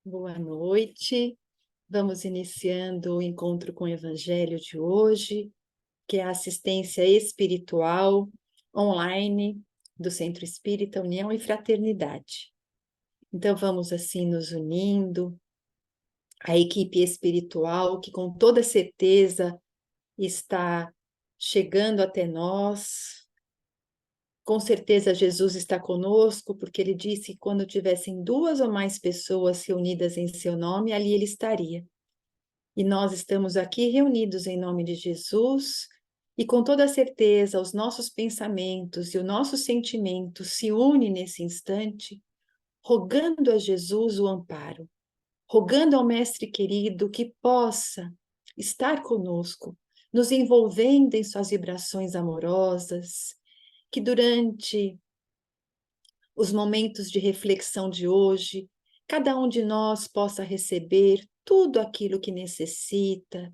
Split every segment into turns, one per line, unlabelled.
Boa noite. Vamos iniciando o encontro com o Evangelho de hoje, que é a assistência espiritual online do Centro Espírita União e Fraternidade. Então vamos assim nos unindo, a equipe espiritual que com toda certeza está chegando até nós. Com certeza Jesus está conosco, porque ele disse que quando tivessem duas ou mais pessoas reunidas em seu nome, ali ele estaria. E nós estamos aqui reunidos em nome de Jesus, e com toda certeza os nossos pensamentos e o nosso sentimento se unem nesse instante, rogando a Jesus o amparo, rogando ao Mestre querido que possa estar conosco, nos envolvendo em suas vibrações amorosas, que durante os momentos de reflexão de hoje, cada um de nós possa receber tudo aquilo que necessita,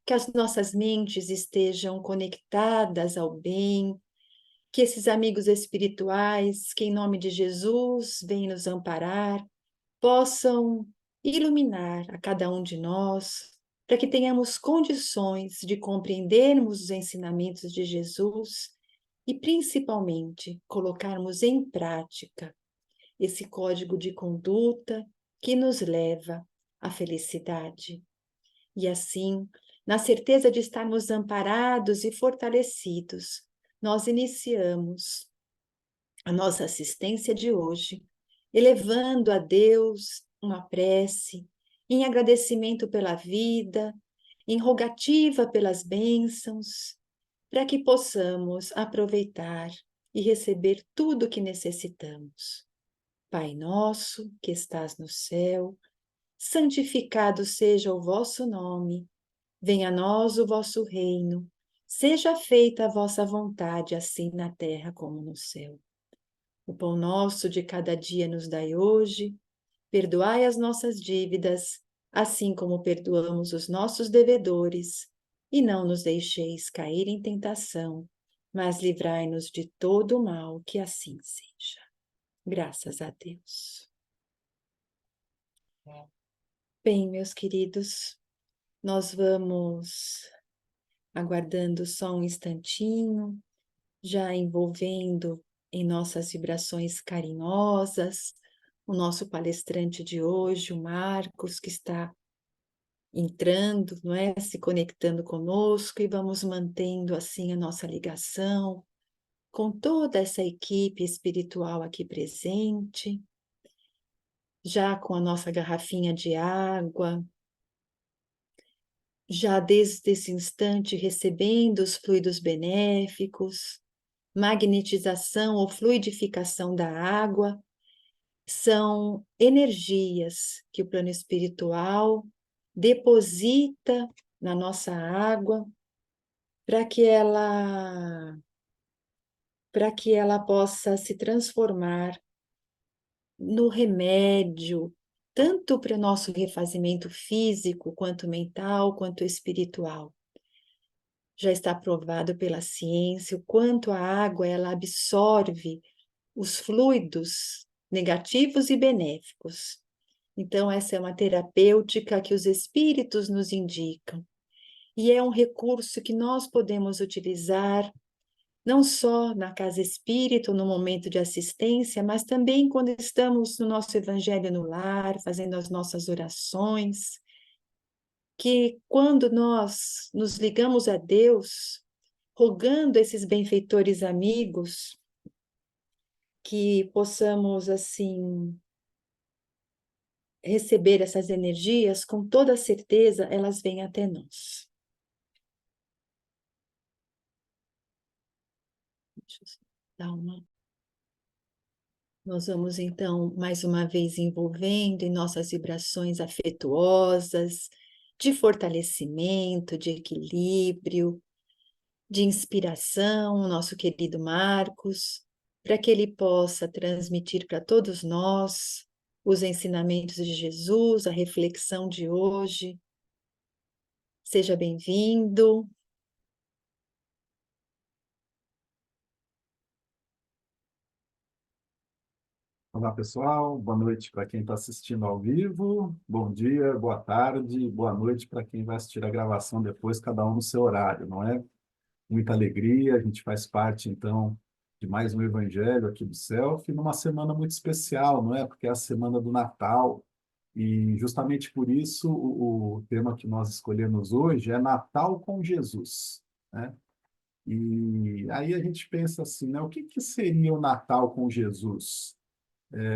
que as nossas mentes estejam conectadas ao bem, que esses amigos espirituais, que em nome de Jesus vêm nos amparar, possam iluminar a cada um de nós, para que tenhamos condições de compreendermos os ensinamentos de Jesus e, principalmente, colocarmos em prática esse código de conduta que nos leva à felicidade. E assim, na certeza de estarmos amparados e fortalecidos, nós iniciamos a nossa assistência de hoje, elevando a Deus uma prece, em agradecimento pela vida, em rogativa pelas bênçãos, para que possamos aproveitar e receber tudo o que necessitamos. Pai nosso, que estás no céu, santificado seja o vosso nome. Venha a nós o vosso reino. Seja feita a vossa vontade, assim na terra como no céu. O pão nosso de cada dia nos dai hoje. Perdoai as nossas dívidas, assim como perdoamos os nossos devedores. E não nos deixeis cair em tentação, mas livrai-nos de todo o mal, que assim seja. Graças a Deus. Bem, meus queridos, nós vamos aguardando só um instantinho, já envolvendo em nossas vibrações carinhosas o nosso palestrante de hoje, o Marcos, que está entrando, não é? Se conectando conosco, e vamos mantendo assim a nossa ligação com toda essa equipe espiritual aqui presente, já com a nossa garrafinha de água, já desde esse instante recebendo os fluidos benéficos, magnetização ou fluidificação da água, são energias que o plano espiritual deposita na nossa água para que ela possa se transformar no remédio, tanto para o nosso refazimento físico, quanto mental, quanto espiritual. Já está provado pela ciência o quanto a água ela absorve os fluidos negativos e benéficos. Então, essa é uma terapêutica que os espíritos nos indicam. E é um recurso que nós podemos utilizar não só na casa espírita, no momento de assistência, mas também quando estamos no nosso evangelho no lar, fazendo as nossas orações, que quando nós nos ligamos a Deus, rogando esses benfeitores amigos, que possamos, assim, receber essas energias, com toda certeza elas vêm até nós. Deixa eu dar uma... Nós vamos, então, mais uma vez envolvendo em nossas vibrações afetuosas, de fortalecimento, de equilíbrio, de inspiração, o nosso querido Marcos, para que ele possa transmitir para todos nós os ensinamentos de Jesus, a reflexão de hoje. Seja bem-vindo.
Olá, pessoal. Boa noite para quem está assistindo ao vivo. Bom dia, boa tarde, boa noite para quem vai assistir a gravação depois, cada um no seu horário, não é? Muita alegria, a gente faz parte, então, de mais um evangelho aqui do Self, numa semana muito especial, não é? Porque é a semana do Natal. E justamente por isso o tema que nós escolhemos hoje é Natal com Jesus, né? E aí a gente pensa assim, né? O que que seria o Natal com Jesus?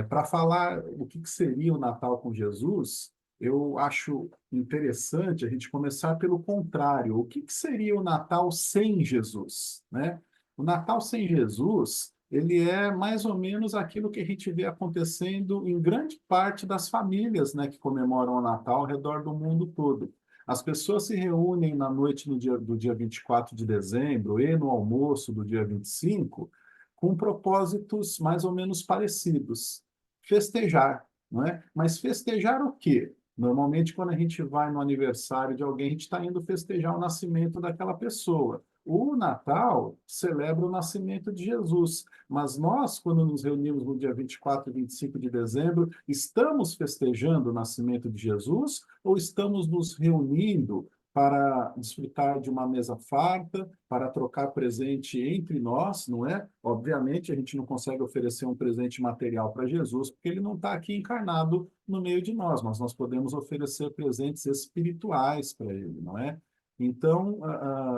Para falar o que que seria o Natal com Jesus, eu acho interessante a gente começar pelo contrário. O que que seria o Natal sem Jesus, né? O Natal sem Jesus, ele é mais ou menos aquilo que a gente vê acontecendo em grande parte das famílias, né, que comemoram o Natal ao redor do mundo todo. As pessoas se reúnem na noite do dia 24 de dezembro e no almoço do dia 25 com propósitos mais ou menos parecidos. Festejar, não é? Mas festejar o quê? Normalmente, quando a gente vai no aniversário de alguém, a gente está indo festejar o nascimento daquela pessoa. O Natal celebra o nascimento de Jesus, mas nós, quando nos reunimos no dia 24 e 25 de dezembro, estamos festejando o nascimento de Jesus ou estamos nos reunindo para desfrutar de uma mesa farta, para trocar presente entre nós, não é? Obviamente, a gente não consegue oferecer um presente material para Jesus, porque ele não está aqui encarnado no meio de nós, mas nós podemos oferecer presentes espirituais para ele, não é? Então,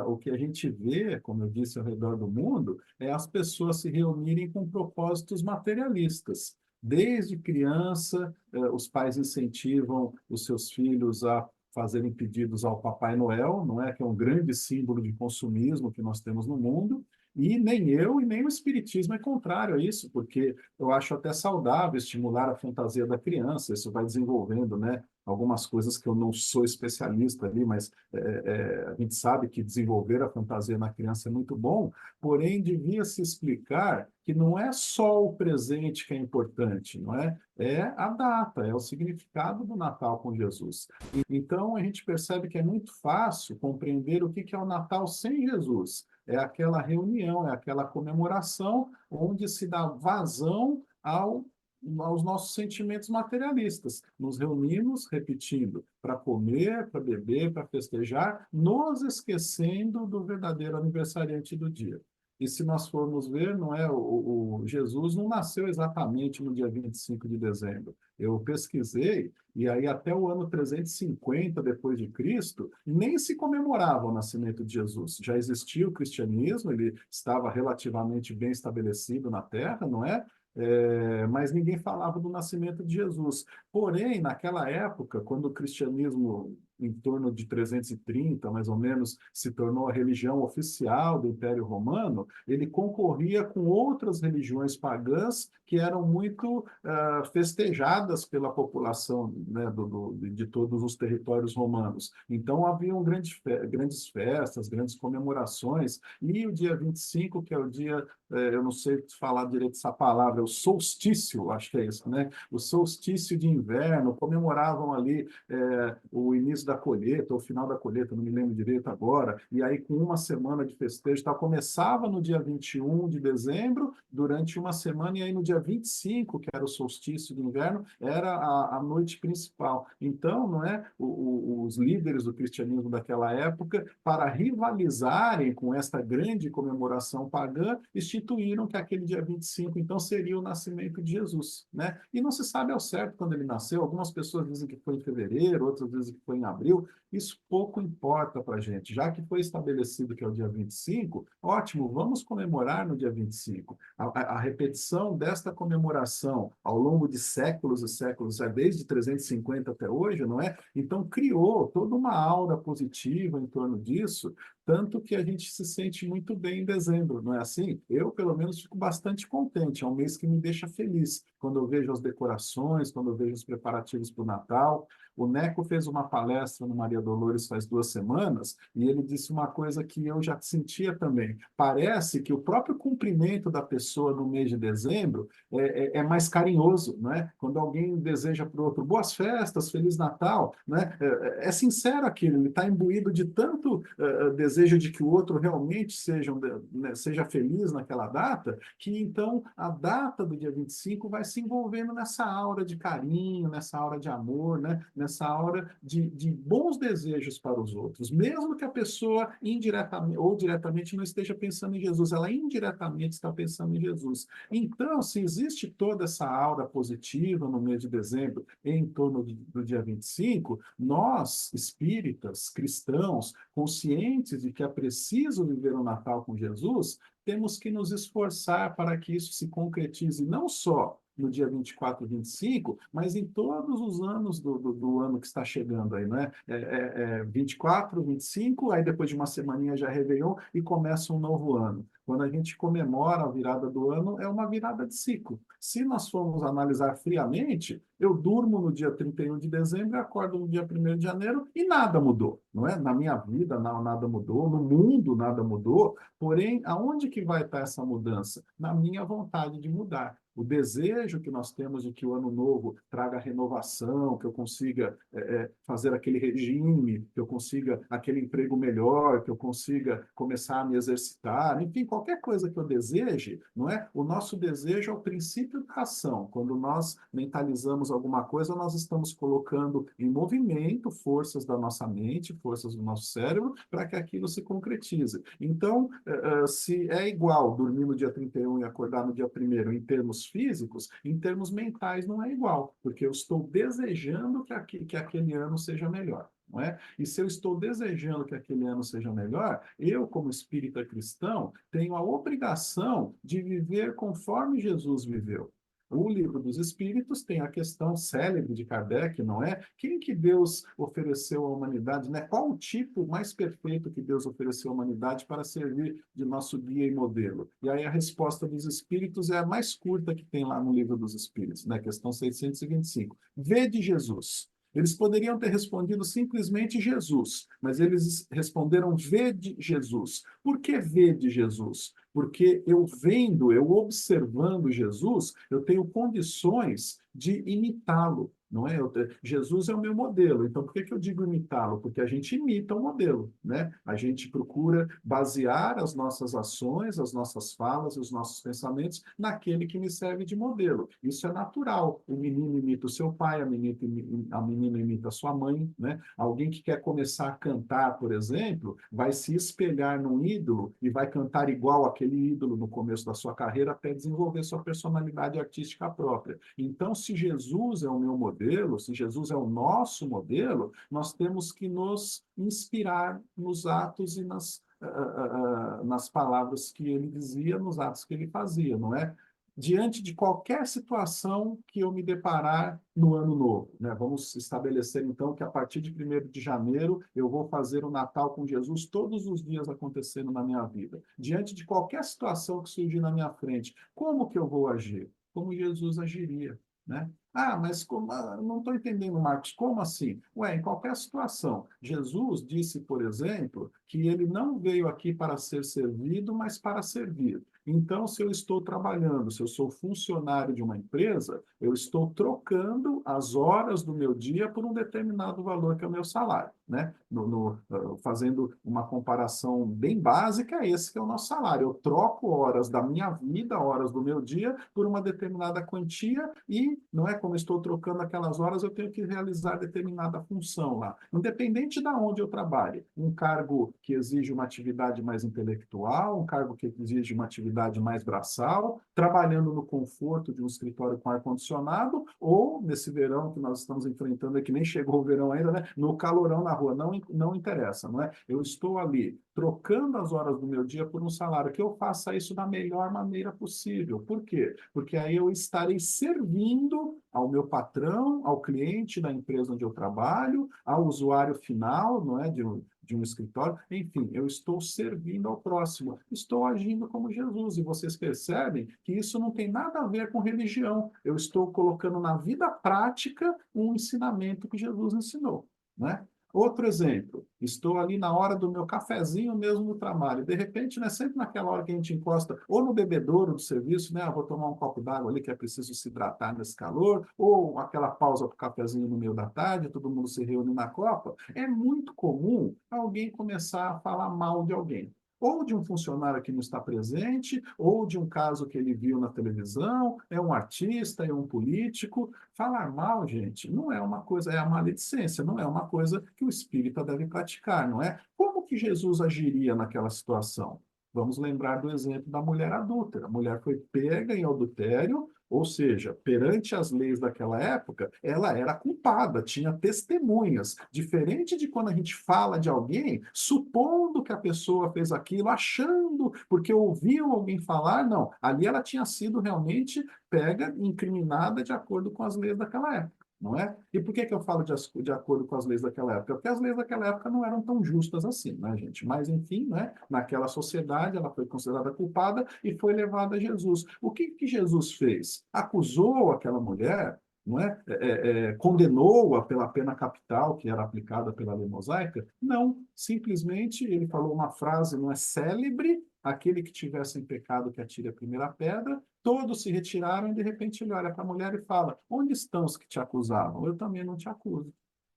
o que a gente vê, como eu disse, ao redor do mundo, é as pessoas se reunirem com propósitos materialistas. Desde criança, os pais incentivam os seus filhos a fazerem pedidos ao Papai Noel, não é? Que é um grande símbolo de consumismo que nós temos no mundo. E nem eu e nem o Espiritismo é contrário a isso, porque eu acho até saudável estimular a fantasia da criança, isso vai desenvolvendo, né? Algumas coisas que eu não sou especialista ali, mas a gente sabe que desenvolver a fantasia na criança é muito bom, porém devia se explicar que não é só o presente que é importante, não é? É a data, é o significado do Natal com Jesus. Então, a gente percebe que é muito fácil compreender o que é o Natal sem Jesus. É aquela reunião, é aquela comemoração onde se dá vazão aos nossos sentimentos materialistas. Nos reunimos, repetindo, para comer, para beber, para festejar, nos esquecendo do verdadeiro aniversariante do dia. E se nós formos ver, não é, o Jesus não nasceu exatamente no dia 25 de dezembro. Eu pesquisei e aí até o ano 350 depois de Cristo, nem se comemorava o nascimento de Jesus. Já existia o cristianismo, ele estava relativamente bem estabelecido na Terra, não é? Mas ninguém falava do nascimento de Jesus. Porém, naquela época, quando o cristianismo, em torno de 330, mais ou menos, se tornou a religião oficial do Império Romano, ele concorria com outras religiões pagãs que eram muito festejadas pela população, né, de todos os territórios romanos. Então, haviam grandes festas, grandes comemorações, e o dia 25, que é o dia, eu não sei falar direito essa palavra, é o solstício, acho que é isso, né? O solstício de inverno, comemoravam ali o início da colheita, ou o final da colheita, não me lembro direito agora, e aí com uma semana de festejo, tá? Começava no dia 21 de dezembro, durante uma semana, e aí no dia 25, que era o solstício de inverno, era a noite principal. Então, não é, os líderes do cristianismo daquela época, para rivalizarem com esta grande comemoração pagã, instituíram que aquele dia 25, então, seria o nascimento de Jesus, né? E não se sabe ao certo quando ele nasceu. Algumas pessoas dizem que foi em fevereiro, outras dizem que foi em abril. Isso pouco importa para a gente. Já que foi estabelecido que é o dia 25, ótimo, vamos comemorar no dia 25. A repetição desta comemoração ao longo de séculos e séculos, desde 350 até hoje, não é? Então, criou toda uma aura positiva em torno disso, tanto que a gente se sente muito bem em dezembro, não é assim? Eu, pelo menos, fico bastante contente. É um mês que me deixa feliz quando eu vejo as decorações, quando eu vejo os preparativos para o Natal. O Neco fez uma palestra no Maria Dolores faz 2 semanas e ele disse uma coisa que eu já sentia também. Parece que o próprio cumprimento da pessoa no mês de dezembro é mais carinhoso, não é? Quando alguém deseja para o outro boas festas, Feliz Natal, não é? É sincero aquilo, ele está imbuído de tanto desejo desejo de que o outro realmente seja, né, seja feliz naquela data, que então a data do dia 25 vai se envolvendo nessa aura de carinho, nessa aura de amor, né? Nessa aura de bons desejos para os outros, mesmo que a pessoa indiretamente ou diretamente não esteja pensando em Jesus, ela indiretamente está pensando em Jesus. Então, se existe toda essa aura positiva no mês de dezembro, em torno do dia 25, nós, espíritas, cristãos, conscientes de que é preciso viver o Natal com Jesus, temos que nos esforçar para que isso se concretize não só no dia 24 e 25, mas em todos os anos do ano que está chegando aí, né? 24, 25, aí depois de uma semaninha já é Réveillon e começa um novo ano. Quando a gente comemora a virada do ano, é uma virada de ciclo. Se nós formos analisar friamente, eu durmo no dia 31 de dezembro e acordo no dia 1º de janeiro e nada mudou, não é? Na minha vida, nada mudou, no mundo, nada mudou, porém, aonde que vai estar essa mudança? Na minha vontade de mudar. O desejo que nós temos de que o ano novo traga renovação, que eu consiga fazer aquele regime, que eu consiga aquele emprego melhor, que eu consiga começar a me exercitar, enfim, qualquer coisa que eu deseje, não é? O nosso desejo é o princípio da ação. Quando nós mentalizamos alguma coisa, nós estamos colocando em movimento forças da nossa mente, forças do nosso cérebro, para que aquilo se concretize. Então, se é igual dormir no dia 31 e acordar no dia 1º em termos físicos, em termos mentais não é igual, porque eu estou desejando que aquele ano seja melhor. Não é? E se eu estou desejando que aquele ano seja melhor, eu, como espírita cristão, tenho a obrigação de viver conforme Jesus viveu. O Livro dos Espíritos tem a questão célebre de Kardec, não é? Quem que Deus ofereceu à humanidade, né? Qual o tipo mais perfeito que Deus ofereceu à humanidade para servir de nosso guia e modelo? E aí a resposta dos Espíritos é a mais curta que tem lá no Livro dos Espíritos, né? Questão 625. Vede Jesus. Eles poderiam ter respondido simplesmente Jesus, mas eles responderam vede Jesus. Por que vede Jesus? Porque eu vendo, eu observando Jesus, eu tenho condições de imitá-lo, não é? Jesus é o meu modelo, então por que eu digo imitá-lo? Porque a gente imita o modelo, né? A gente procura basear as nossas ações, as nossas falas, os nossos pensamentos naquele que me serve de modelo. Isso é natural. O menino imita o seu pai, a menina imita a sua mãe, né? Alguém que quer começar a cantar, por exemplo, vai se espelhar num ídolo e vai cantar igual aquele ídolo no começo da sua carreira até desenvolver sua personalidade artística própria. Então, se Jesus é o meu modelo, se Jesus é o nosso modelo, nós temos que nos inspirar nos atos e nas palavras que ele dizia, nos atos que ele fazia, não é? Diante de qualquer situação que eu me deparar no ano novo, né? Vamos estabelecer, então, que a partir de 1º de janeiro eu vou fazer o Natal com Jesus todos os dias acontecendo na minha vida. Diante de qualquer situação que surgir na minha frente, como que eu vou agir? Como Jesus agiria, né? Ah, mas não estou entendendo, Marcos, como assim? Ué, em qualquer situação. Jesus disse, por exemplo, que ele não veio aqui para ser servido, mas para servir. Então, se eu estou trabalhando, se eu sou funcionário de uma empresa, eu estou trocando as horas do meu dia por um determinado valor que é o meu salário, né? Fazendo uma comparação bem básica, esse que é o nosso salário. Eu troco horas da minha vida, horas do meu dia, por uma determinada quantia e, não é como eu estou trocando aquelas horas, eu tenho que realizar determinada função lá. Independente de onde eu trabalhe, um cargo que exige uma atividade mais intelectual, um cargo que exige uma atividade mais braçal, trabalhando no conforto de um escritório com ar-condicionado, ou nesse verão que nós estamos enfrentando, que nem chegou o verão ainda, né? No calorão na rua, não interessa, não é? Eu estou ali trocando as horas do meu dia por um salário, que eu faça isso da melhor maneira possível. Por quê? Porque aí eu estarei servindo ao meu patrão, ao cliente da empresa onde eu trabalho, ao usuário final, não é, de um escritório, enfim, eu estou servindo ao próximo, estou agindo como Jesus, e vocês percebem que isso não tem nada a ver com religião, eu estou colocando na vida prática um ensinamento que Jesus ensinou, né? Outro exemplo, estou ali na hora do meu cafezinho mesmo no trabalho, de repente, né, sempre naquela hora que a gente encosta ou no bebedouro do serviço, né, vou tomar um copo d'água ali que é preciso se hidratar nesse calor, ou aquela pausa para o cafezinho no meio da tarde, todo mundo se reúne na copa, é muito comum alguém começar a falar mal de alguém, ou de um funcionário que não está presente, ou de um caso que ele viu na televisão, é um artista, é um político. Falar mal, gente, não é uma coisa, é a maledicência, não é uma coisa que o espírita deve praticar, não é? Como que Jesus agiria naquela situação? Vamos lembrar do exemplo da mulher adúltera. A mulher foi pega em adultério, ou seja, perante as leis daquela época, ela era culpada, tinha testemunhas. Diferente de quando a gente fala de alguém, supondo que a pessoa fez aquilo, achando, porque ouviu alguém falar, não. Ali ela tinha sido realmente pega, incriminada de acordo com as leis daquela época. Não é? E por que que eu falo de acordo com as leis daquela época? Porque as leis daquela época não eram tão justas assim, né, gente? Mas, enfim, né, naquela sociedade ela foi considerada culpada e foi levada a Jesus. O que que Jesus fez? Acusou aquela mulher, não é? Condenou-a pela pena capital que era aplicada pela lei mosaica? Não, simplesmente ele falou uma frase, não é célebre, aquele que tivesse em pecado que atire a primeira pedra, todos se retiraram e de repente ele olha para a mulher e fala, onde estão os que te acusavam? Eu também não te acuso.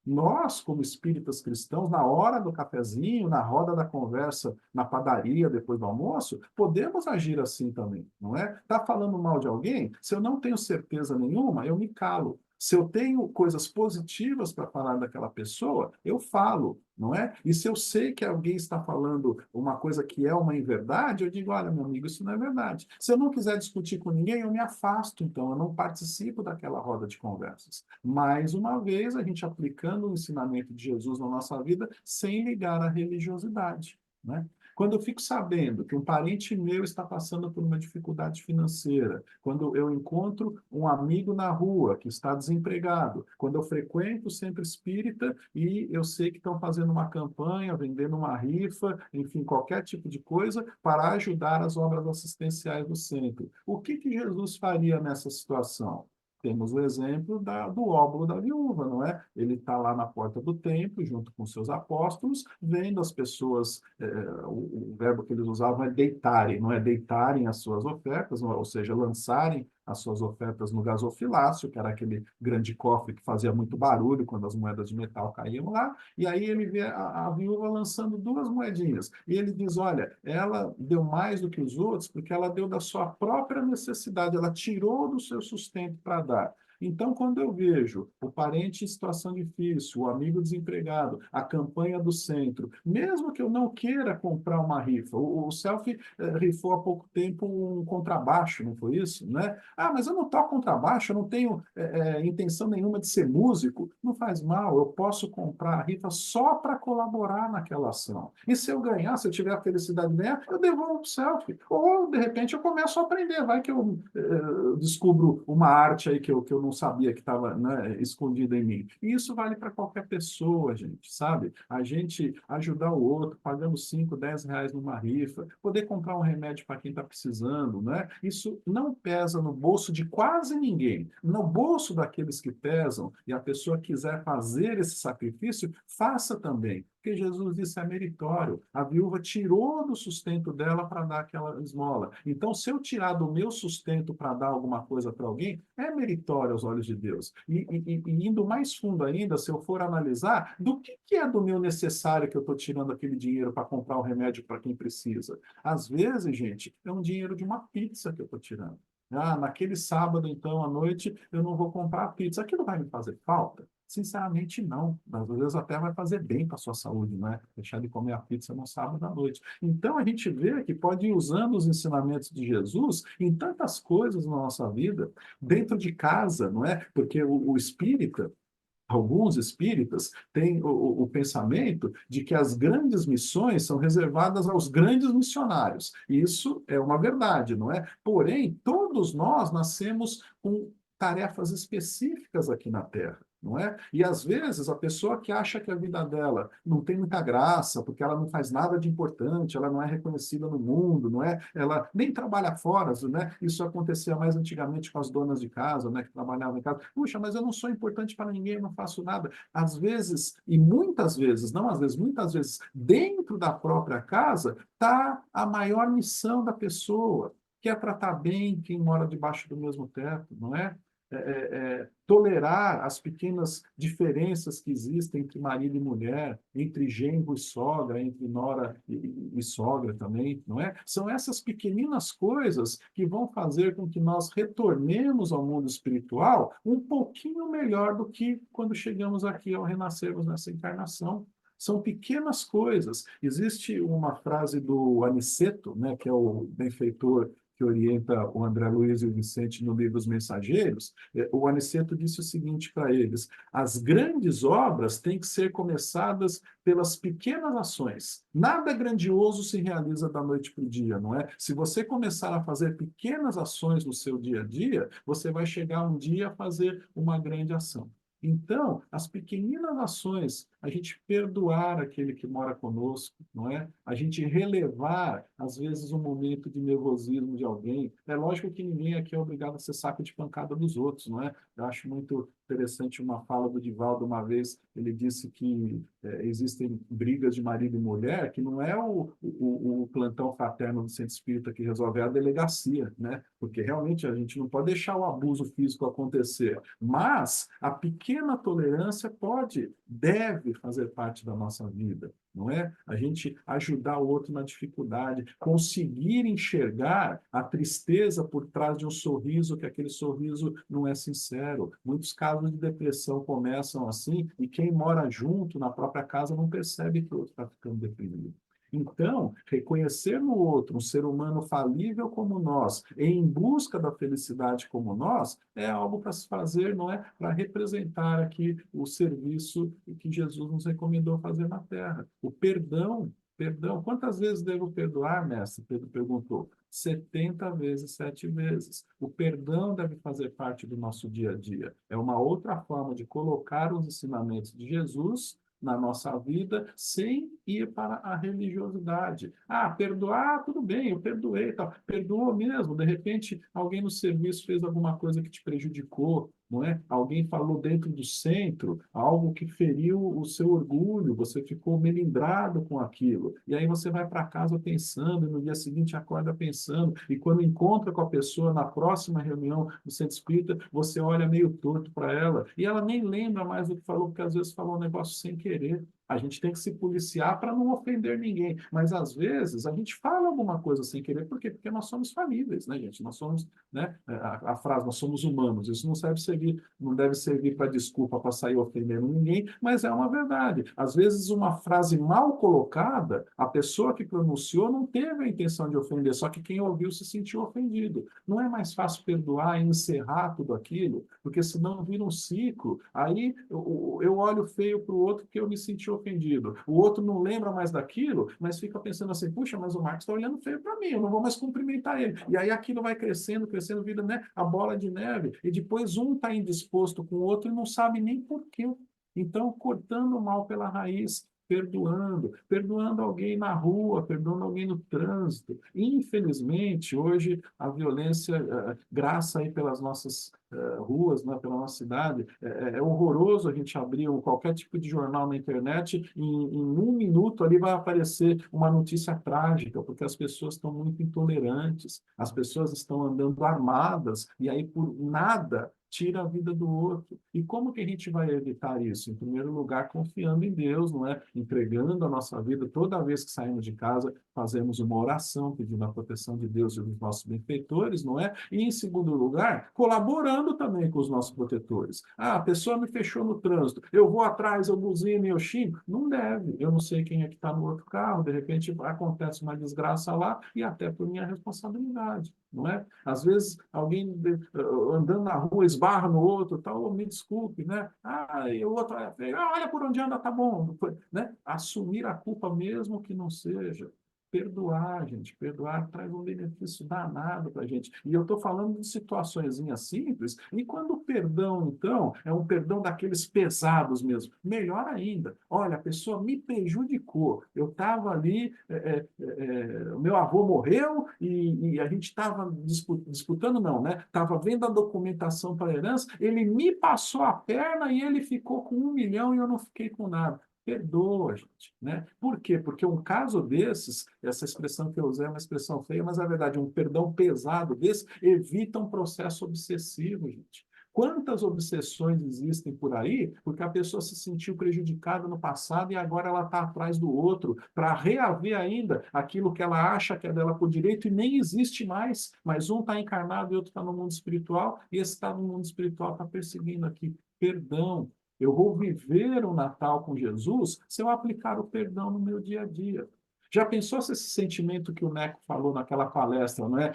Nós, como espíritas cristãos, na hora do cafezinho, na roda da conversa, na padaria, depois do almoço, podemos agir assim também, não é? Está falando mal de alguém? Se eu não tenho certeza nenhuma, eu me calo. Se eu tenho coisas positivas para falar daquela pessoa, eu falo, não é? E se eu sei que alguém está falando uma coisa que é uma inverdade, eu digo, olha, meu amigo, isso não é verdade. Se eu não quiser discutir com ninguém, eu me afasto, então, eu não participo daquela roda de conversas. Mais uma vez, a gente aplicando o ensinamento de Jesus na nossa vida sem ligar à religiosidade, né? Quando eu fico sabendo que um parente meu está passando por uma dificuldade financeira, quando eu encontro um amigo na rua que está desempregado, quando eu frequento o centro espírita e eu sei que estão fazendo uma campanha, vendendo uma rifa, enfim, qualquer tipo de coisa para ajudar as obras assistenciais do centro. O que que Jesus faria nessa situação? Temos o exemplo do óbolo da viúva, não é? Ele está lá na porta do templo, junto com seus apóstolos, vendo as pessoas, o verbo que eles usavam é deitarem, não é? Deitarem as suas ofertas, ou seja, lançarem as suas ofertas no gasofilácio, que era aquele grande cofre que fazia muito barulho quando as moedas de metal caíam lá, e aí ele vê a viúva lançando duas moedinhas, e ele diz, olha, ela deu mais do que os outros porque ela deu da sua própria necessidade, ela tirou do seu sustento para dar. Então, quando eu vejo o parente em situação difícil, o amigo desempregado, a campanha do centro, mesmo que eu não queira comprar uma rifa, o Selfie rifou há pouco tempo um contrabaixo, não foi isso? Né? Ah, mas eu não toco contrabaixo, eu não tenho intenção nenhuma de ser músico. Não faz mal, eu posso comprar a rifa só para colaborar naquela ação. E se eu ganhar, se eu tiver a felicidade de ganhar, eu devolvo para o Selfie. Ou, de repente, eu começo a aprender. Vai que eu descubro uma arte aí que eu não sabia que estava, né, escondida em mim. E isso vale para qualquer pessoa, gente, sabe? A gente ajudar o outro, pagando 5, 10 reais numa rifa, poder comprar um remédio para quem está precisando, né? Isso não pesa no bolso de quase ninguém. No bolso daqueles que pesam, e a pessoa quiser fazer esse sacrifício, faça também. Porque Jesus disse é meritório. A viúva tirou do sustento dela para dar aquela esmola. Então, se eu tirar do meu sustento para dar alguma coisa para alguém, é meritório aos olhos de Deus. E indo mais fundo ainda, se eu for analisar, do que é do meu necessário que eu estou tirando aquele dinheiro para comprar o remédio para quem precisa? Às vezes, gente, é um dinheiro de uma pizza que eu estou tirando. Ah, naquele sábado, então, à noite, eu não vou comprar pizza. Aquilo vai me fazer falta? Sinceramente, não. Às vezes até vai fazer bem para a sua saúde, não é? Deixar de comer a pizza no sábado à noite. Então, a gente vê que pode ir usando os ensinamentos de Jesus em tantas coisas na nossa vida, dentro de casa, não é? Porque o espírita, alguns espíritas têm o pensamento de que as grandes missões são reservadas aos grandes missionários. Isso é uma verdade, não é? Porém, todos nós nascemos com tarefas específicas aqui na Terra. não é? E às vezes a pessoa que acha que a vida dela não tem muita graça, porque ela não faz nada de importante, ela não é reconhecida no mundo, não é? Ela nem trabalha fora, né? Isso acontecia mais antigamente com as donas de casa, né? Que trabalhavam em casa. Puxa, mas eu não sou importante para ninguém, eu não faço nada. Às vezes, e muitas vezes, não às vezes, muitas vezes, dentro da própria casa, está a maior missão da pessoa, que é tratar bem quem mora debaixo do mesmo teto, não é? Tolerar as pequenas diferenças que existem entre marido e mulher, entre genro e sogra, entre nora e sogra também, não é? São essas pequeninas coisas que vão fazer com que nós retornemos ao mundo espiritual um pouquinho melhor do que quando chegamos aqui ao renascermos nessa encarnação. São pequenas coisas. Existe uma frase do Aniceto, né, que é o benfeitor que orienta o André Luiz e o Vicente no livro Os Mensageiros. O Aniceto disse o seguinte para eles: as grandes obras têm que ser começadas pelas pequenas ações. Nada grandioso se realiza da noite para o dia, não é? Se você começar a fazer pequenas ações no seu dia a dia, você vai chegar um dia a fazer uma grande ação. Então, as pequeninas ações, a gente perdoar aquele que mora conosco, não é? A gente relevar, às vezes, um momento de nervosismo de alguém. É lógico que ninguém aqui é obrigado a ser saco de pancada dos outros, não é? Eu acho muito interessante uma fala do Divaldo uma vez, ele disse que existem brigas de marido e mulher, que não é o plantão fraterno do centro espírita que resolve, é a delegacia, né? Porque realmente a gente não pode deixar o abuso físico acontecer, mas a pequena tolerância pode, deve fazer parte da nossa vida, não é? A gente ajudar o outro na dificuldade, conseguir enxergar a tristeza por trás de um sorriso, que aquele sorriso não é sincero. Muitos casos de depressão começam assim, e quem mora junto na própria casa não percebe que o outro está ficando deprimido. Então, reconhecer no outro um ser humano falível como nós, em busca da felicidade como nós, é algo para se fazer, não é? Para representar aqui o serviço que Jesus nos recomendou fazer na Terra. O perdão, perdão. Quantas vezes devo perdoar, mestre? Pedro perguntou. 70 vezes, 7 vezes. O perdão deve fazer parte do nosso dia a dia. É uma outra forma de colocar os ensinamentos de Jesus na nossa vida sem ir para a religiosidade. Ah, perdoar, tudo bem, eu perdoei, tal. Perdoou mesmo, de repente alguém no serviço fez alguma coisa que te prejudicou, não é? Alguém falou dentro do centro algo que feriu o seu orgulho, você ficou melindrado com aquilo. E aí você vai para casa pensando, e no dia seguinte acorda pensando, e quando encontra com a pessoa na próxima reunião do centro espírita, você olha meio torto para ela, e ela nem lembra mais do que falou, porque às vezes falou um negócio sem querer. A gente tem que se policiar para não ofender ninguém, mas às vezes a gente fala alguma coisa sem querer, por quê? Porque nós somos falíveis, né, gente? Nós somos, né, a frase, nós somos humanos, isso não serve servir, não deve servir para desculpa, para sair ofendendo ninguém, mas é uma verdade. Às vezes uma frase mal colocada, a pessoa que pronunciou não teve a intenção de ofender, só que quem ouviu se sentiu ofendido. Não é mais fácil perdoar e encerrar tudo aquilo, porque senão vira um ciclo. Aí eu olho feio para o outro porque eu me senti ofendido. O outro não lembra mais daquilo, mas fica pensando assim, puxa, mas o Marcos está olhando feio para mim, eu não vou mais cumprimentar ele. E aí aquilo vai crescendo, crescendo, vira, né, a bola de neve, e depois um está indisposto com o outro e não sabe nem por quê. Então, cortando o mal pela raiz, perdoando alguém na rua, perdoando alguém no trânsito. Infelizmente, hoje a violência graça aí pelas nossas ruas, né, pela nossa cidade, é horroroso a gente abrir qualquer tipo de jornal na internet, em um minuto ali vai aparecer uma notícia trágica, porque as pessoas estão muito intolerantes, as pessoas estão andando armadas, e aí por nada tira a vida do outro. E como que a gente vai evitar isso? Em primeiro lugar, confiando em Deus, não é? Entregando a nossa vida. Toda vez que saímos de casa, fazemos uma oração pedindo a proteção de Deus e dos nossos benfeitores, não é? E em segundo lugar, colaborando também com os nossos protetores. Ah, a pessoa me fechou no trânsito, eu vou atrás, eu buzino e eu xingo. Não deve. Eu não sei quem é que está no outro carro, de repente acontece uma desgraça lá e até por minha responsabilidade, não é? Às vezes alguém andando na rua esbarra no outro, tal, oh, me desculpe, né? Ah, e o outro olha por onde anda, tá bom, né? Assumir a culpa mesmo que não seja. Perdoar, gente, perdoar traz um benefício danado para a gente. E eu estou falando de situações simples, e quando o perdão, então, é um perdão daqueles pesados mesmo, melhor ainda. Olha, a pessoa me prejudicou, eu estava ali, o meu avô morreu e a gente estava disputando, não, né? Estava vendo a documentação para a herança, ele me passou a perna e ele ficou com 1 milhão e eu não fiquei com nada. Perdoa, gente, né? Por quê? Porque um caso desses, essa expressão que eu usei é uma expressão feia, mas é verdade, um perdão pesado desse evita um processo obsessivo, gente. Quantas obsessões existem por aí porque a pessoa se sentiu prejudicada no passado e agora ela está atrás do outro para reaver ainda aquilo que ela acha que é dela por direito e nem existe mais, mas um está encarnado e outro está no mundo espiritual e esse está no mundo espiritual está perseguindo aqui. Perdão. Eu vou viver o Natal com Jesus se eu aplicar o perdão no meu dia a dia. Já pensou se esse sentimento que o Neco falou naquela palestra, não é?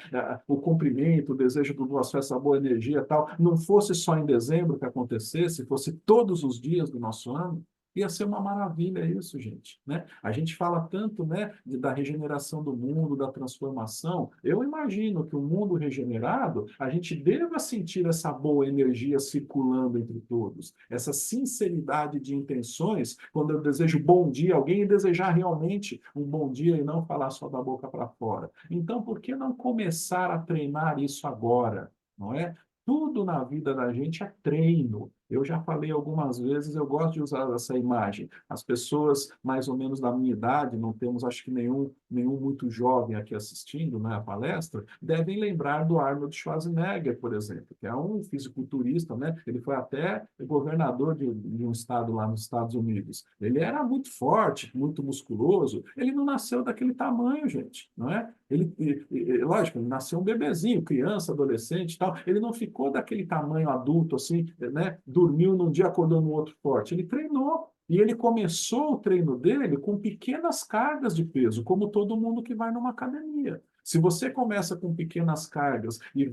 O cumprimento, o desejo do boas festas, a boa energia e tal, não fosse só em dezembro que acontecesse, fosse todos os dias do nosso ano? Ia ser uma maravilha isso, gente, né? A gente fala tanto, né, da regeneração do mundo, da transformação. Eu imagino que o mundo regenerado, a gente deva sentir essa boa energia circulando entre todos, essa sinceridade de intenções, quando eu desejo bom dia a alguém e desejar realmente um bom dia e não falar só da boca para fora. Então, por que não começar a treinar isso agora, não é? Tudo na vida da gente é treino. Eu já falei algumas vezes, eu gosto de usar essa imagem. As pessoas mais ou menos da minha idade, não temos acho que nenhum muito jovem aqui assistindo, né, a palestra, devem lembrar do Arnold Schwarzenegger, por exemplo, que é um fisiculturista, né? Ele foi até governador de um estado lá nos Estados Unidos. Ele era muito forte, muito musculoso. Ele não nasceu daquele tamanho, gente, não é? Lógico, ele nasceu um bebezinho, criança, adolescente e tal. Ele não ficou daquele tamanho adulto, assim, né? Dormiu num dia, acordou no outro forte. Ele treinou. E ele começou o treino dele com pequenas cargas de peso, como todo mundo que vai numa academia. Se você começa com pequenas cargas e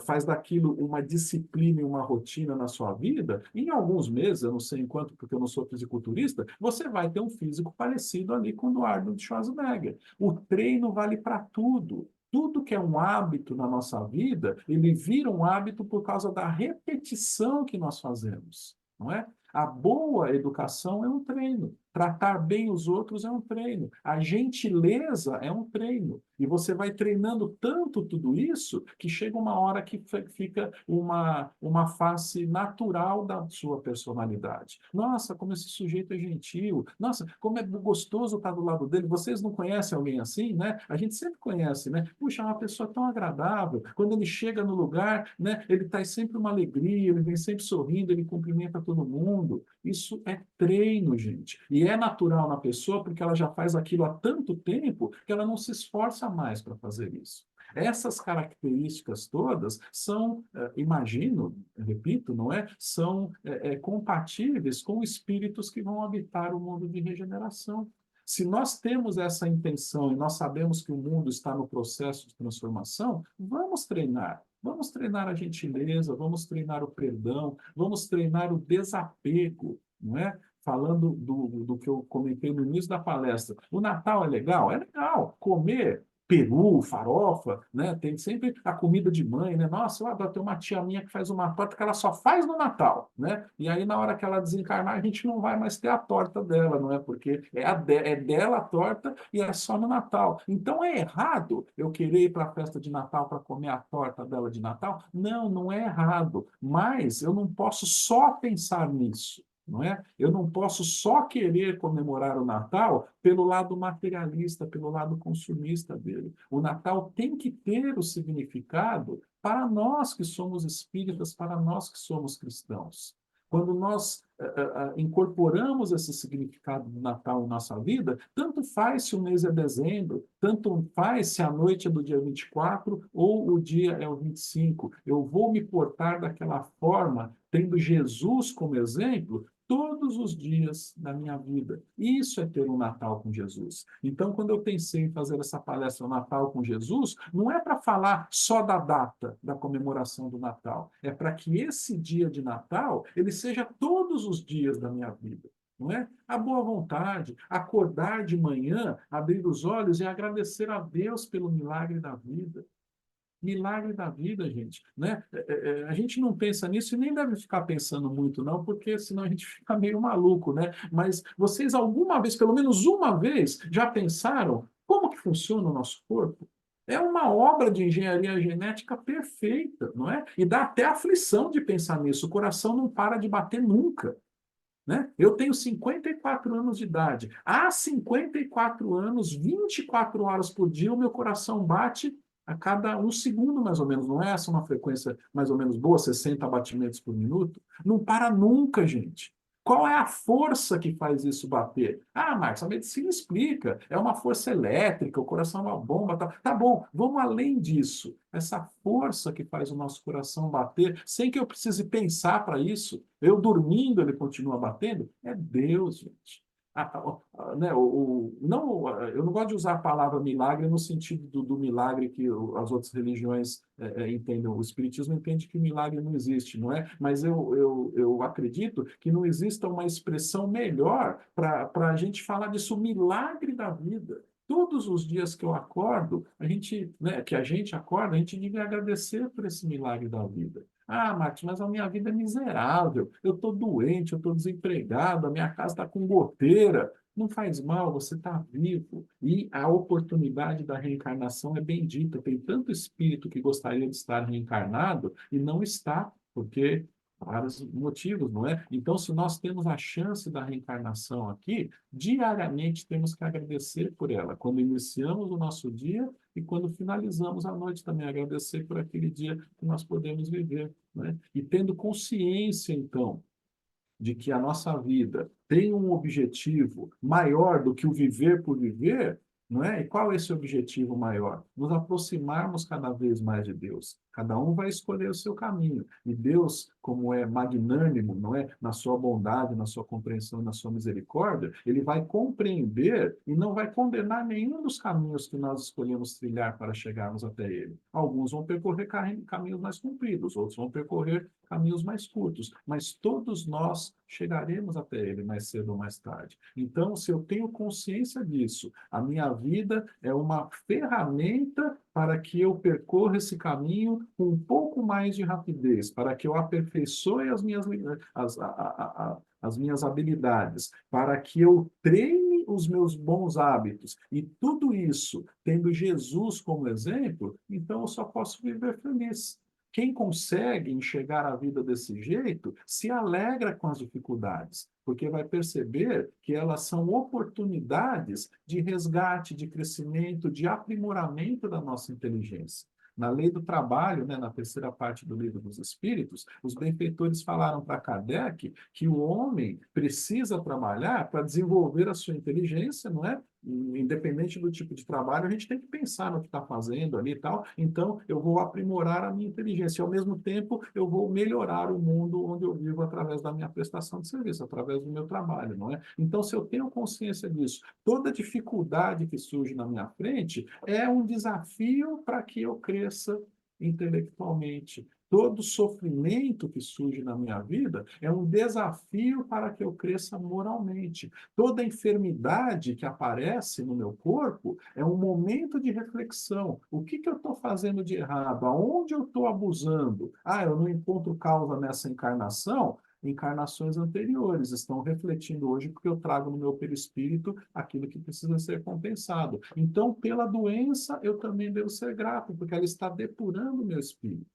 faz daquilo uma disciplina e uma rotina na sua vida, em alguns meses, eu não sei em quanto, porque eu não sou fisiculturista, você vai ter um físico parecido ali com o do Arnold Schwarzenegger. O treino vale para tudo. Tudo que é um hábito na nossa vida, ele vira um hábito por causa da repetição que nós fazemos, não é? A boa educação é um treino. Tratar bem os outros é um treino. A gentileza é um treino. E você vai treinando tanto tudo isso que chega uma hora que fica uma face natural da sua personalidade. Nossa, como esse sujeito é gentil. Nossa, como é gostoso estar do lado dele. Vocês não conhecem alguém assim, né? A gente sempre conhece, né? Puxa, é uma pessoa tão agradável. Quando ele chega no lugar, né? Ele traz sempre uma alegria, ele vem sempre sorrindo, ele cumprimenta todo mundo. Isso é treino, gente. E é natural na pessoa porque ela já faz aquilo há tanto tempo que ela não se esforça mais para fazer isso. Essas características todas são, imagino, repito, não é? São compatíveis com espíritos que vão habitar o mundo de regeneração. Se nós temos essa intenção e nós sabemos que o mundo está no processo de transformação, vamos treinar. Vamos treinar a gentileza, vamos treinar o perdão, vamos treinar o desapego, não é? Falando do que eu comentei no início da palestra. O Natal é legal? É legal. Comer peru, farofa, né? Tem sempre a comida de mãe, né? Nossa, eu adoro ter uma tia minha que faz uma torta que ela só faz no Natal, né? E aí, na hora que ela desencarnar, a gente não vai mais ter a torta dela, não é? Porque é dela a torta e é só no Natal. Então, é errado eu querer ir para a festa de Natal para comer a torta dela de Natal? Não, não é errado. Mas eu não posso só pensar nisso. Não é? Eu não posso só querer comemorar o Natal pelo lado materialista, pelo lado consumista dele. O Natal tem que ter o significado para nós que somos espíritas, para nós que somos cristãos. Quando nós incorporamos esse significado do Natal em nossa vida, tanto faz se o mês é dezembro, tanto faz se a noite é do dia 24 ou o dia é o 25. Eu vou me portar daquela forma, tendo Jesus como exemplo, todos os dias da minha vida. Isso é ter um Natal com Jesus. Então, quando eu pensei em fazer essa palestra Natal com Jesus, não é para falar só da data da comemoração do Natal, é para que esse dia de Natal ele seja todos os dias da minha vida. não é? A boa vontade, acordar de manhã, abrir os olhos e agradecer a Deus pelo milagre da vida. Milagre da vida, gente, né? A gente não pensa nisso e nem deve ficar pensando muito, não, porque senão a gente fica meio maluco, né? Mas vocês alguma vez, pelo menos uma vez, já pensaram como que funciona o nosso corpo? É uma obra de engenharia genética perfeita, não é? E dá até aflição de pensar nisso. O coração não para de bater nunca. Né? Eu tenho 54 anos de idade. Há 54 anos, 24 horas por dia, o meu coração bate a cada um segundo, mais ou menos. Não é essa uma frequência mais ou menos boa, 60 batimentos por minuto? Não para nunca, gente. Qual é a força que faz isso bater? Ah, Marcos, a medicina explica. É uma força elétrica, o coração é uma bomba. Tá bom, vamos além disso. Essa força que faz o nosso coração bater, sem que eu precise pensar para isso, eu dormindo ele continua batendo, é Deus, gente. Né, não, eu não gosto de usar a palavra milagre no sentido do milagre que as outras religiões entendem. O Espiritismo entende que o milagre não existe, não é? Mas eu acredito que não exista uma expressão melhor para a gente falar disso, o milagre da vida. Todos os dias que eu acordo, né, que a gente acorda, a gente deve agradecer por esse milagre da vida. Ah, Marcos, mas a minha vida é miserável. Eu estou doente, eu estou desempregado, a minha casa está com goteira. Não faz mal, você está vivo. E a oportunidade da reencarnação é bendita. Tem tanto espírito que gostaria de estar reencarnado e não está, porque vários motivos, não é? Então, se nós temos a chance da reencarnação aqui, diariamente temos que agradecer por ela. Quando iniciamos o nosso dia e quando finalizamos a noite também, agradecer por aquele dia que nós podemos viver, né? E tendo consciência, então, de que a nossa vida tem um objetivo maior do que o viver por viver, não é? E qual é esse objetivo maior? Nos aproximarmos cada vez mais de Deus. Cada um vai escolher o seu caminho. E Deus, como é magnânimo, não é? Na sua bondade, na sua compreensão, na sua misericórdia, ele vai compreender e não vai condenar nenhum dos caminhos que nós escolhemos trilhar para chegarmos até ele. Alguns vão percorrer caminhos mais compridos, outros vão percorrer caminhos mais curtos, mas todos nós chegaremos até ele mais cedo ou mais tarde. Então, se eu tenho consciência disso, a minha vida é uma ferramenta para que eu percorra esse caminho com um pouco mais de rapidez, para que eu aperfeiçoe as minhas habilidades, para que eu treine os meus bons hábitos. E tudo isso, tendo Jesus como exemplo, então eu só posso viver feliz. Quem consegue enxergar a vida desse jeito se alegra com as dificuldades, porque vai perceber que elas são oportunidades de resgate, de crescimento, de aprimoramento da nossa inteligência. Na lei do trabalho, né, na terceira parte do livro dos Espíritos, os benfeitores falaram para Kardec que o homem precisa trabalhar para desenvolver a sua inteligência, não é? Independente do tipo de trabalho, a gente tem que pensar no que está fazendo ali e tal. Então, eu vou aprimorar a minha inteligência. E, ao mesmo tempo, eu vou melhorar o mundo onde eu vivo através da minha prestação de serviço, através do meu trabalho, não é? Então, se eu tenho consciência disso, toda dificuldade que surge na minha frente é um desafio para que eu cresça intelectualmente. Todo sofrimento que surge na minha vida é um desafio para que eu cresça moralmente. Toda enfermidade que aparece no meu corpo é um momento de reflexão. O que eu estou fazendo de errado? Aonde eu estou abusando? Ah, eu não encontro causa nessa encarnação? Encarnações anteriores estão refletindo hoje porque eu trago no meu perispírito aquilo que precisa ser compensado. Então, pela doença, eu também devo ser grato, porque ela está depurando o meu espírito.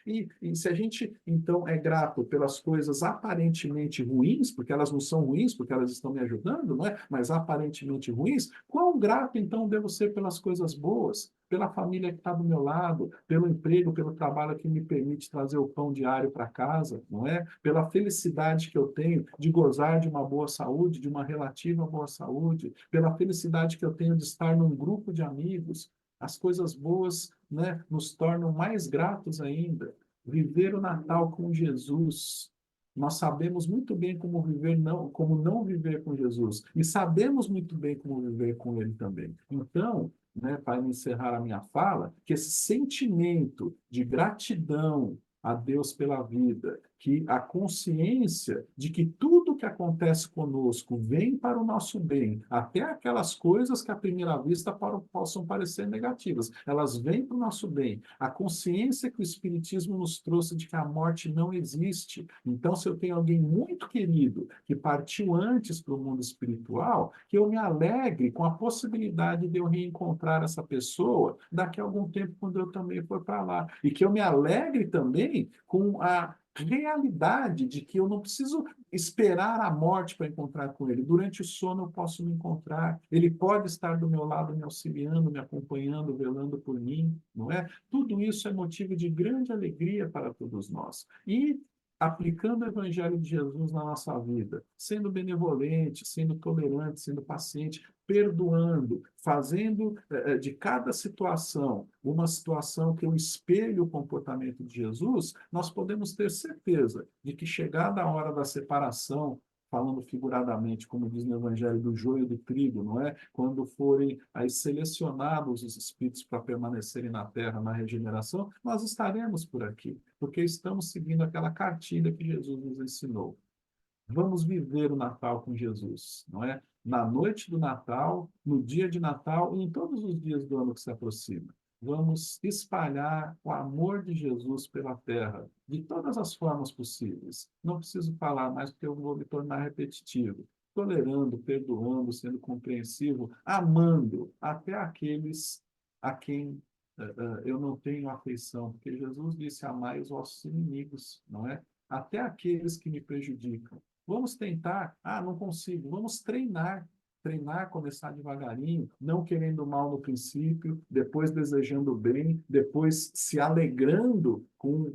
E se a gente, então, é grato pelas coisas aparentemente ruins, porque elas não são ruins, porque elas estão me ajudando, não é? Mas aparentemente ruins, quão grato, então, devo ser pelas coisas boas? Pela família que está do meu lado, pelo emprego, pelo trabalho que me permite trazer o pão diário para casa, não é? Pela felicidade que eu tenho de gozar de uma boa saúde, de uma relativa boa saúde, pela felicidade que eu tenho de estar num grupo de amigos. As coisas boas, né, nos tornam mais gratos ainda. Viver o Natal com Jesus. Nós sabemos muito bem como viver, como não viver com Jesus. E sabemos muito bem como viver com Ele também. Então, né, para encerrar a minha fala, que esse sentimento de gratidão a Deus pela vida, que a consciência de que tudo tudo que acontece conosco vem para o nosso bem, até aquelas coisas que à primeira vista possam parecer negativas, elas vêm para o nosso bem. A consciência que o Espiritismo nos trouxe de que a morte não existe. Então, se eu tenho alguém muito querido que partiu antes para o mundo espiritual, que eu me alegre com a possibilidade de eu reencontrar essa pessoa daqui a algum tempo, quando eu também for para lá. E que eu me alegre também com a realidade de que eu não preciso esperar a morte para encontrar com ele. Durante o sono eu posso me encontrar. Ele pode estar do meu lado, me auxiliando, me acompanhando, velando por mim, não é? Tudo isso é motivo de grande alegria para todos nós. E aplicando o Evangelho de Jesus na nossa vida, sendo benevolente, sendo tolerante, sendo paciente, perdoando, fazendo de cada situação uma situação que eu espelhe o comportamento de Jesus, nós podemos ter certeza de que, chegada a hora da separação, falando figuradamente, como diz no Evangelho, do joio e do trigo, não é? Quando forem aí selecionados os espíritos para permanecerem na Terra, na regeneração, nós estaremos por aqui, porque estamos seguindo aquela cartilha que Jesus nos ensinou. Vamos viver o Natal com Jesus, não é? Na noite do Natal, no dia de Natal e em todos os dias do ano que se aproxima. Vamos espalhar o amor de Jesus pela terra, de todas as formas possíveis. Não preciso falar mais, porque eu vou me tornar repetitivo. Tolerando, perdoando, sendo compreensivo, amando até aqueles a quem eu não tenho afeição, porque Jesus disse: amai os vossos inimigos, não é? Até aqueles que me prejudicam. Vamos tentar, não consigo, vamos treinar. Treinar, começar devagarinho, não querendo mal no princípio, depois desejando bem, depois se alegrando com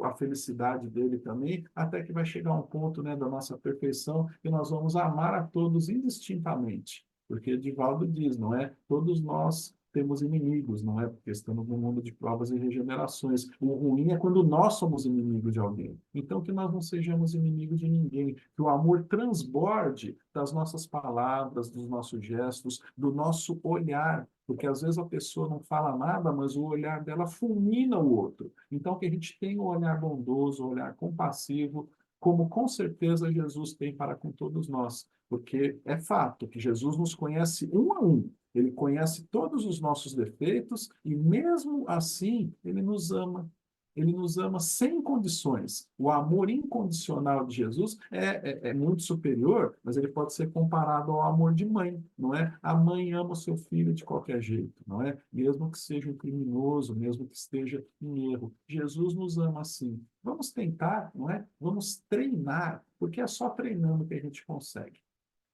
a felicidade dele também, até que vai chegar um ponto, né, da nossa perfeição e nós vamos amar a todos indistintamente. Porque Divaldo diz, não é? Todos nós temos inimigos, não é? Porque estamos num mundo de provas e regenerações. O ruim é quando nós somos inimigos de alguém. Então, que nós não sejamos inimigos de ninguém, que o amor transborde das nossas palavras, dos nossos gestos, do nosso olhar, porque às vezes a pessoa não fala nada, mas o olhar dela fulmina o outro. Então, que a gente tenha um olhar bondoso, um olhar compassivo, como com certeza Jesus tem para com todos nós, porque é fato que Jesus nos conhece um a um. Ele conhece todos os nossos defeitos e, mesmo assim, ele nos ama. Ele nos ama sem condições. O amor incondicional de Jesus é muito superior, mas ele pode ser comparado ao amor de mãe, não é? A mãe ama o seu filho de qualquer jeito, não é? Mesmo que seja um criminoso, mesmo que esteja em erro. Jesus nos ama assim. Vamos tentar, não é? Vamos treinar, porque é só treinando que a gente consegue.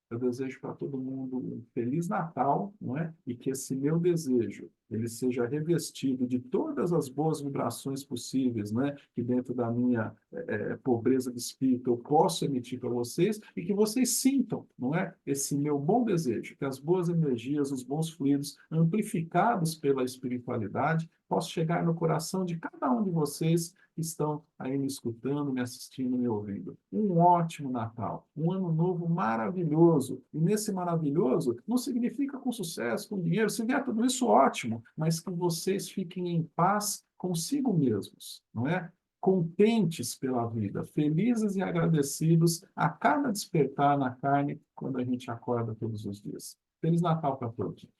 Eu desejo para todo mundo um Feliz Natal, não é? E que esse meu desejo ele seja revestido de todas as boas vibrações possíveis, não é? Que dentro da minha pobreza de espírito eu posso emitir para vocês e que vocês sintam, não é? Esse meu bom desejo, que as boas energias, os bons fluidos amplificados pela espiritualidade possam chegar no coração de cada um de vocês que estão aí me escutando, me assistindo, me ouvindo. Um ótimo Natal, um ano novo maravilhoso. E nesse maravilhoso não significa com sucesso, com dinheiro, se vier tudo isso, ótimo, mas que vocês fiquem em paz consigo mesmos, não é? Contentes pela vida, felizes e agradecidos a cada despertar na carne quando a gente acorda todos os dias. Feliz Natal para todos. Muito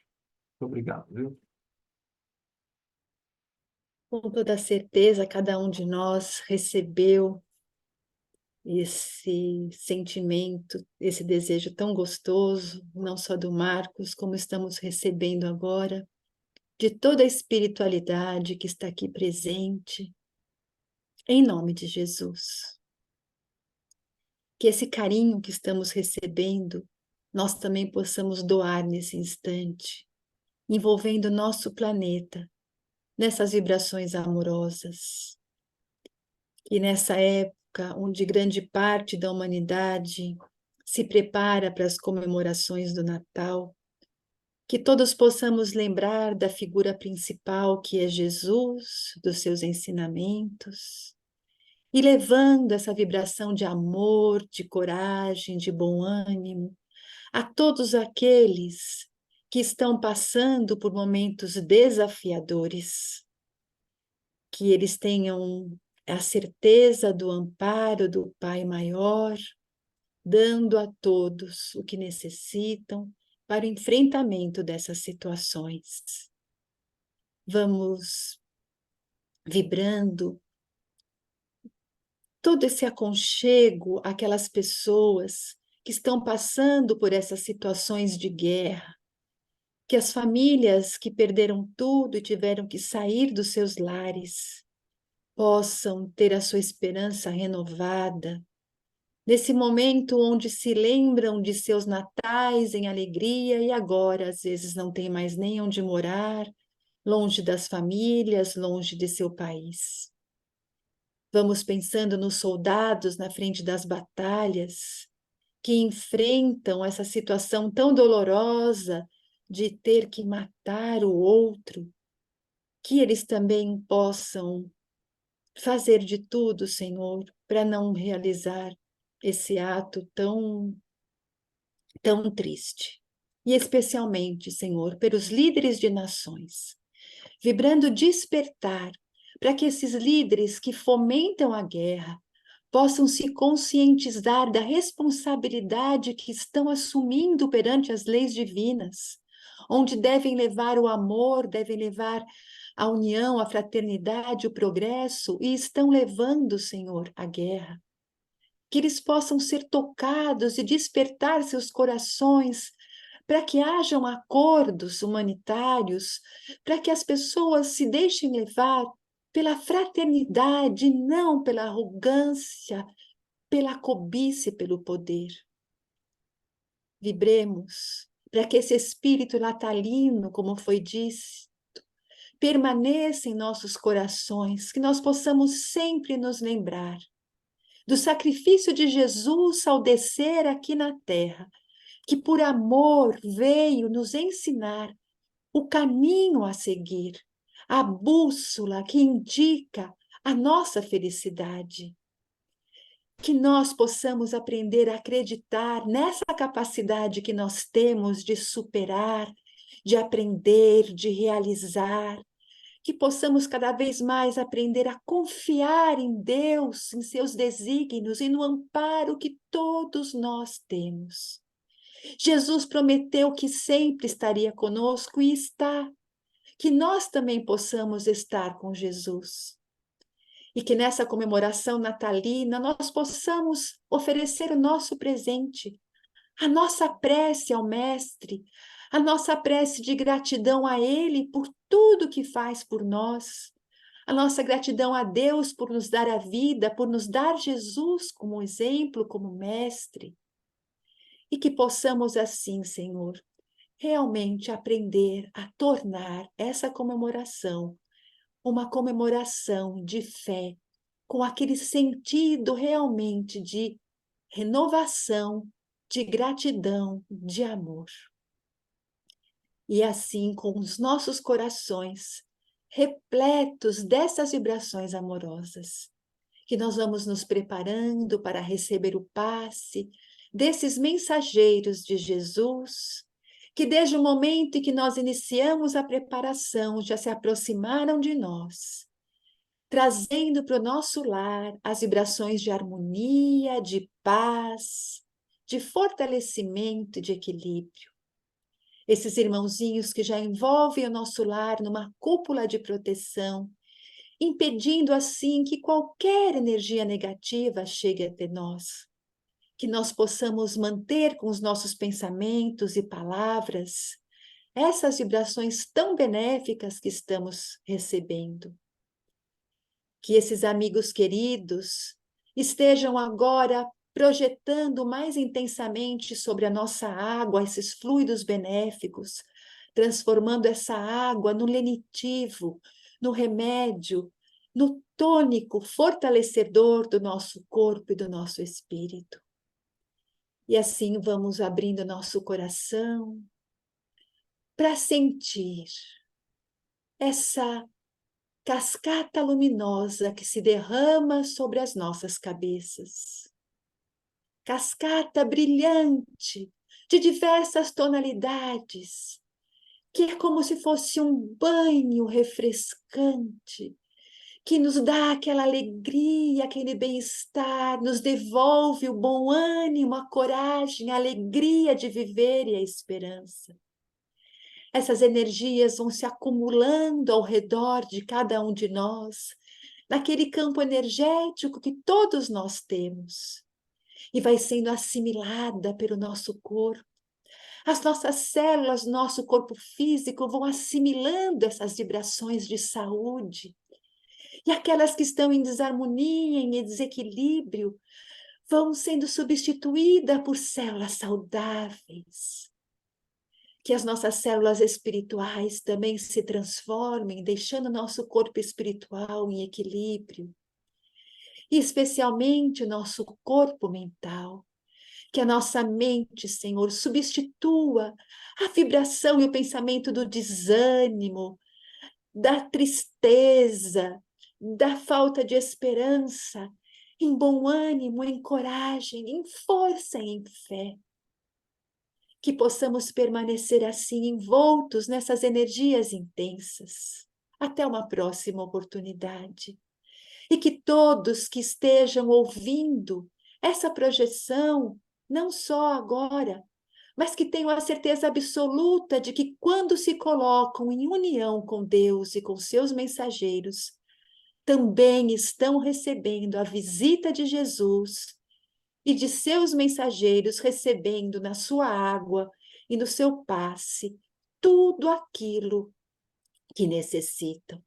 obrigado, viu?
Com toda certeza, cada um de nós recebeu esse sentimento, esse desejo tão gostoso, não só do Marcos, como estamos recebendo agora, de toda a espiritualidade que está aqui presente, em nome de Jesus. Que esse carinho que estamos recebendo, nós também possamos doar nesse instante, envolvendo nosso planeta nessas vibrações amorosas. E nessa época, onde grande parte da humanidade se prepara para as comemorações do Natal, que todos possamos lembrar da figura principal que é Jesus, dos seus ensinamentos, e levando essa vibração de amor, de coragem, de bom ânimo a todos aqueles que estão passando por momentos desafiadores, que eles tenham a certeza do amparo do Pai Maior, dando a todos o que necessitam para o enfrentamento dessas situações. Vamos vibrando todo esse aconchego àquelas pessoas que estão passando por essas situações de guerra, que as famílias que perderam tudo e tiveram que sair dos seus lares possam ter a sua esperança renovada, nesse momento onde se lembram de seus natais em alegria e agora às vezes não tem mais nem onde morar, longe das famílias, longe de seu país. Vamos pensando nos soldados na frente das batalhas, que enfrentam essa situação tão dolorosa de ter que matar o outro, que eles também possam fazer de tudo, Senhor, para não realizar esse ato tão triste. E especialmente, Senhor, pelos líderes de nações, vibrando despertar para que esses líderes que fomentam a guerra possam se conscientizar da responsabilidade que estão assumindo perante as leis divinas, onde devem levar o amor, devem levar a união, a fraternidade, o progresso, e estão levando, Senhor, a guerra. Que eles possam ser tocados e despertar seus corações para que hajam acordos humanitários, para que as pessoas se deixem levar pela fraternidade, não pela arrogância, pela cobiça e pelo poder. Vibremos para que esse espírito natalino, como foi dito, permaneça em nossos corações, que nós possamos sempre nos lembrar do sacrifício de Jesus ao descer aqui na terra, que por amor veio nos ensinar o caminho a seguir, a bússola que indica a nossa felicidade. Que nós possamos aprender a acreditar nessa capacidade que nós temos de superar, de aprender, de realizar, que possamos cada vez mais aprender a confiar em Deus, em seus desígnios e no amparo que todos nós temos. Jesus prometeu que sempre estaria conosco e está, que nós também possamos estar com Jesus. E que nessa comemoração natalina nós possamos oferecer o nosso presente, a nossa prece ao Mestre, a nossa prece de gratidão a Ele por tudo que faz por nós, a nossa gratidão a Deus por nos dar a vida, por nos dar Jesus como exemplo, como Mestre. E que possamos assim, Senhor, realmente aprender a tornar essa comemoração uma comemoração de fé, com aquele sentido realmente de renovação, de gratidão, de amor. E assim, com os nossos corações repletos dessas vibrações amorosas, que nós vamos nos preparando para receber o passe desses mensageiros de Jesus, que desde o momento em que nós iniciamos a preparação já se aproximaram de nós, trazendo para o nosso lar as vibrações de harmonia, de paz, de fortalecimento e de equilíbrio. Esses irmãozinhos que já envolvem o nosso lar numa cúpula de proteção, impedindo assim que qualquer energia negativa chegue até nós. Que nós possamos manter com os nossos pensamentos e palavras essas vibrações tão benéficas que estamos recebendo. Que esses amigos queridos estejam agora projetando mais intensamente sobre a nossa água esses fluidos benéficos, transformando essa água no lenitivo, no remédio, no tônico fortalecedor do nosso corpo e do nosso espírito. E assim vamos abrindo nosso coração para sentir essa cascata luminosa que se derrama sobre as nossas cabeças. Cascata brilhante, de diversas tonalidades, que é como se fosse um banho refrescante, que nos dá aquela alegria, aquele bem-estar, nos devolve o bom ânimo, a coragem, a alegria de viver e a esperança. Essas energias vão se acumulando ao redor de cada um de nós, naquele campo energético que todos nós temos, e vai sendo assimilada pelo nosso corpo. As nossas células, nosso corpo físico vão assimilando essas vibrações de saúde. E aquelas que estão em desarmonia, em desequilíbrio, vão sendo substituídas por células saudáveis. Que as nossas células espirituais também se transformem, deixando nosso corpo espiritual em equilíbrio. E especialmente o nosso corpo mental. Que a nossa mente, Senhor, substitua a vibração e o pensamento do desânimo, da tristeza, da falta de esperança, em bom ânimo, em coragem, em força e em fé. Que possamos permanecer assim, envoltos nessas energias intensas. Até uma próxima oportunidade. E que todos que estejam ouvindo essa projeção, não só agora, mas que tenham a certeza absoluta de que quando se colocam em união com Deus e com seus mensageiros, também estão recebendo a visita de Jesus e de seus mensageiros recebendo na sua água e no seu passe tudo aquilo que necessitam.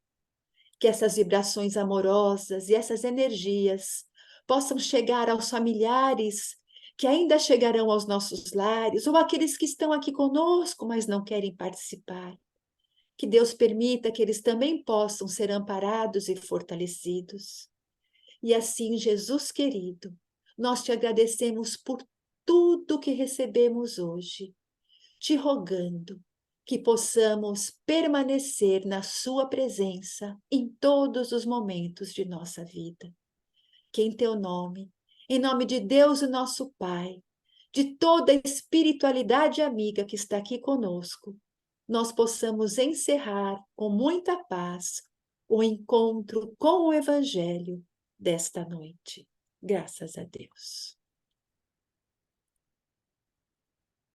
Que essas vibrações amorosas e essas energias possam chegar aos familiares que ainda chegarão aos nossos lares, ou aqueles que estão aqui conosco, mas não querem participar. Que Deus permita que eles também possam ser amparados e fortalecidos. E assim, Jesus querido, nós te agradecemos por tudo que recebemos hoje, te rogando que possamos permanecer na sua presença em todos os momentos de nossa vida. Que em teu nome, em nome de Deus, o nosso Pai, de toda a espiritualidade amiga que está aqui conosco, nós possamos encerrar com muita paz o encontro com o Evangelho desta noite. Graças a Deus.